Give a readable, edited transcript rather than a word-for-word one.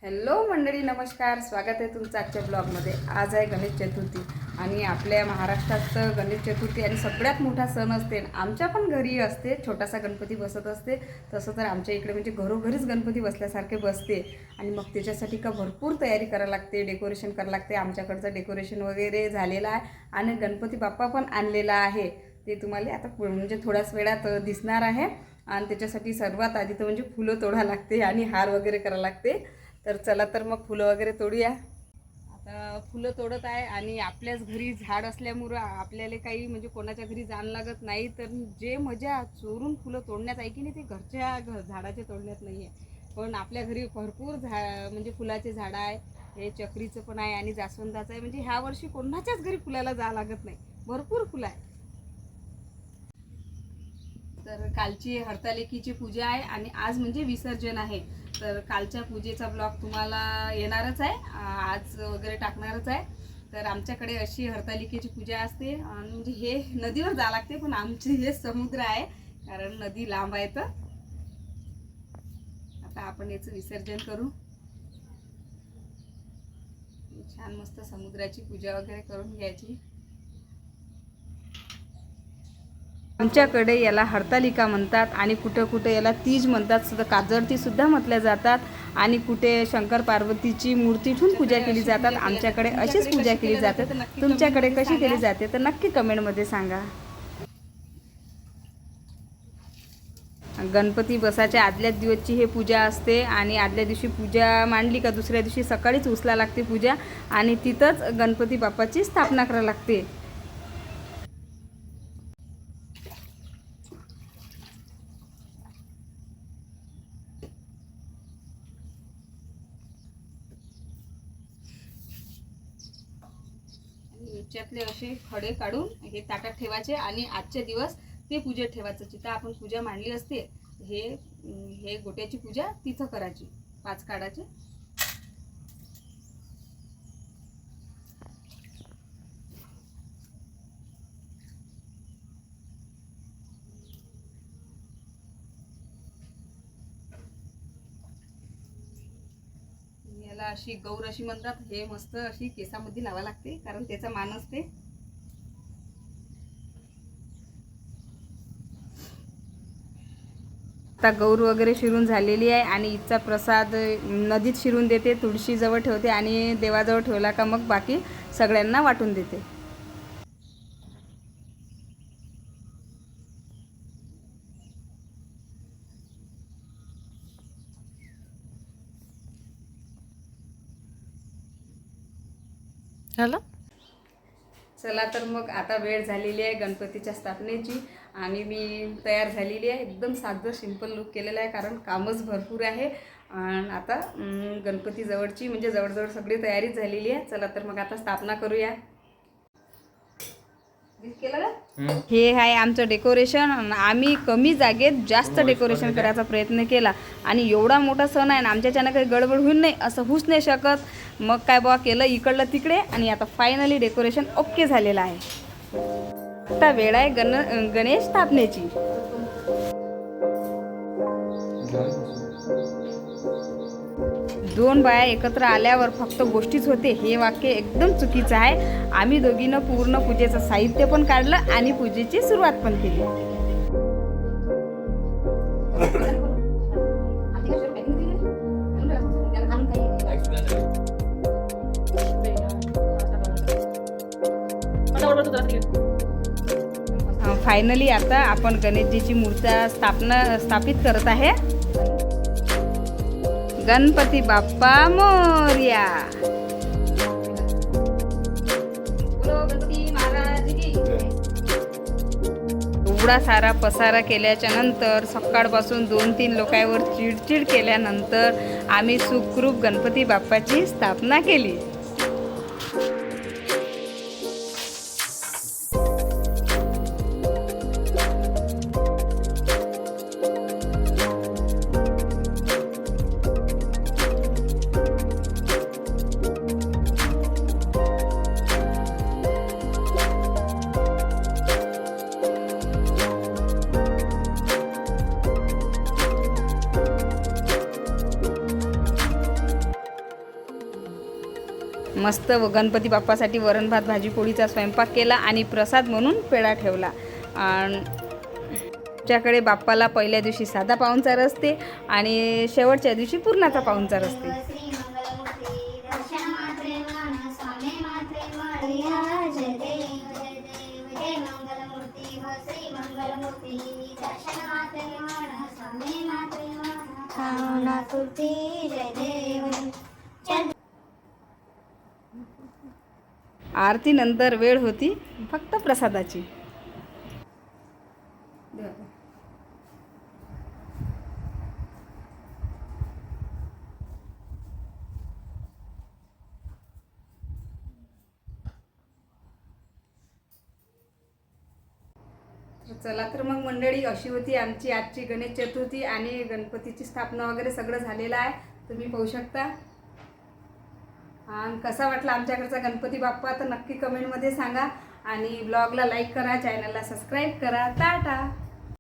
Hello मंडळी, नमस्कार. स्वागत आहे तुमचं आजच्या ब्लॉगमध्ये. आज आहे गणेश चतुर्थी आणि आपल्या महाराष्ट्रात गणेश चतुर्थी आणि सगळ्यात मोठा सण असते. आमच्या पण घरी असते, छोटासा गणपती बसत असते. तसं तर आमच्या इकडे म्हणजे घरोघरीच गणपती बसल्यासारखे बसते आणि मग त्याच्यासाठी का भरपूर तयारी करायला लागते, डेकोरेशन करायला लागते. आमच्याकडचं डेकोरेशन वगैरे झालेलं आहे आणि गणपती बाप्पा पण आणलेला आहे. ते तुम्हाला आता म्हणजे थोड्याच वेळात दिसणार आहे. आणि त्याच्यासाठी सर्वात आधी तर म्हणजे फुलं तोडायला लागते आणि हार वगैरे करायला लागते. तर चला तर मग फुलं वगैरे तोडूया. आता फुलं तोडत आहे आणि आपल्याच घरी झाड असल्यामुळं आपल्याला काही म्हणजे कोणाच्या घरी जाणं लागत नाही. तर जे मजा चोरून फुलं तोडण्यात आहे की नाही, ते घरच्या झाडाचे तोडण्यात नाही आहे. पण आपल्या घरी भरपूर म्हणजे फुलाचे झाडं आहे. हे चक्रीचं पण आहे आणि जास्वंदाचं आहे. म्हणजे ह्या वर्षी कोणाच्याच घरी फुलाला जावं लागत नाही, भरपूर फुलं आहे. तर कालची हरतालिकेची पूजा आहे आणि आज म्हणजे विसर्जन आहे. तर कालच्या पूजेचा ब्लॉग तुम्हाला येणारच आहे, आज वगैरे टाकणारच आहे. तर आमच्याकडे अशी हरतालिकेची पूजा असते आणि म्हणजे हे नदीवर जावं लागते, पण आमचे हे समुद्र आहे कारण नदी लांब आहे. तर आता आपण याचं विसर्जन करू. छान मस्त समुद्राची पूजा वगैरे करून घ्यायची. आमच्याकडे याला हरतालिका म्हणतात आणि कुठं कुठं याला तीज म्हणतात, सुद्धा काजळती सुद्धा म्हटल्या जातात. आणि कुठे शंकर पार्वतीची मूर्ती ठेवून पूजा केली जातात. आमच्याकडे अशीच पूजा केली जाते. तुमच्याकडे कशी केली जाते तर नक्की कमेंटमध्ये सांगा. गणपती बसाच्या आदल्याच दिवसची हे पूजा असते आणि आदल्या दिवशी पूजा मांडली का दुसऱ्या दिवशी सकाळीच उचला लागते पूजा आणि तिथंच गणपती बाप्पाची स्थापना करायला लागते. याच्यातले असे खडे काढून हे ताटात ठेवायचे आणि आजचे दिवस ते पूजेत ठेवायचं. जिथं आपण पूजा मांडली असते हे गोट्याची पूजा तिथं करायची. 5 काढायचे. याला अशी गौर अशी म्हणतात. हे मस्त अशी केसामध्ये लावा लागते कारण त्याचा मान असते. आता गौर वगैरे शिरून झालेली आहे आणि इथचा प्रसाद नदीत शिरून देते, तुळशीजवळ ठेवते आणि देवाजवळ ठेवला का मग बाकी सगळ्यांना वाटून देते. चला तर मग आता वेळ झालेली आहे गणपतीच्या स्थापनेची आणि मी तयार झालेली आहे. एकदम साधं सिंपल लुक केलेला आहे कारण कामच भरपूर आहे. आणि आता गणपती जवळची म्हणजे जवळजवळ सगळी तयारी झालेली आहे. चला तर मग आता स्थापना करूया. हे आहे आमचं डेकोरेशन. आम्ही कमी जागेत जास्त डेकोरेशन करायचा प्रयत्न केला आणि एवढा मोठा सण आहे ना, आमच्याच्यानं काही गडबड होईल नाही असं होऊच नाही शकत. मग काय बा केलं इकडलं तिकडे आणि आता फायनली डेकोरेशन ओके झालेलं आहे. आता वेळ आहे गणेश स्थापनेची. दोन बाया एकत्र आल्यावर फक्त गोष्टीच होते हे वाक्य एकदम चुकीचं आहे. आम्ही दोघीनं पूर्ण पूजेचं साहित्य पण काढलं आणि पूजेची सुरुवात पण केली. फायनली आता आपण गणेशजीची मूर्ती स्थापित करत आहे. गणपती बाप्पा मोरया. एवढा सारा पसारा केल्याच्या नंतर सकाळपासून 2-3 लोकांवर चिडचिड केल्यानंतर आम्ही सुखरूप गणपती बाप्पाची स्थापना केली. मस्त गणपती बाप्पासाठी वरण भात भाजी पोळीचा स्वयंपाक केला आणि प्रसाद म्हणून पेढा ठेवला. आमच्याकडे बाप्पाला पहिल्या दिवशी साधा पाहुणचार असते आणि शेवटच्या दिवशी पुरणाचा पाहुणचार असते. आरतीनंतर वेळ होती फक्त प्रसादाची. चला तर मग मंडळी, अशी होती आमची आजची गणेश चतुर्थी आणि गणपतीची स्थापना वगैरे सगळं झालेलं आहे, तुम्ही पाहू शकता. आणि कसा वाटला आमच्याकडचा गणपती बाप्पा तर नक्की कमेंटमध्ये सांगा आणि ब्लॉगला लाईक करा, चॅनलला सबस्क्राईब करा. टाटा.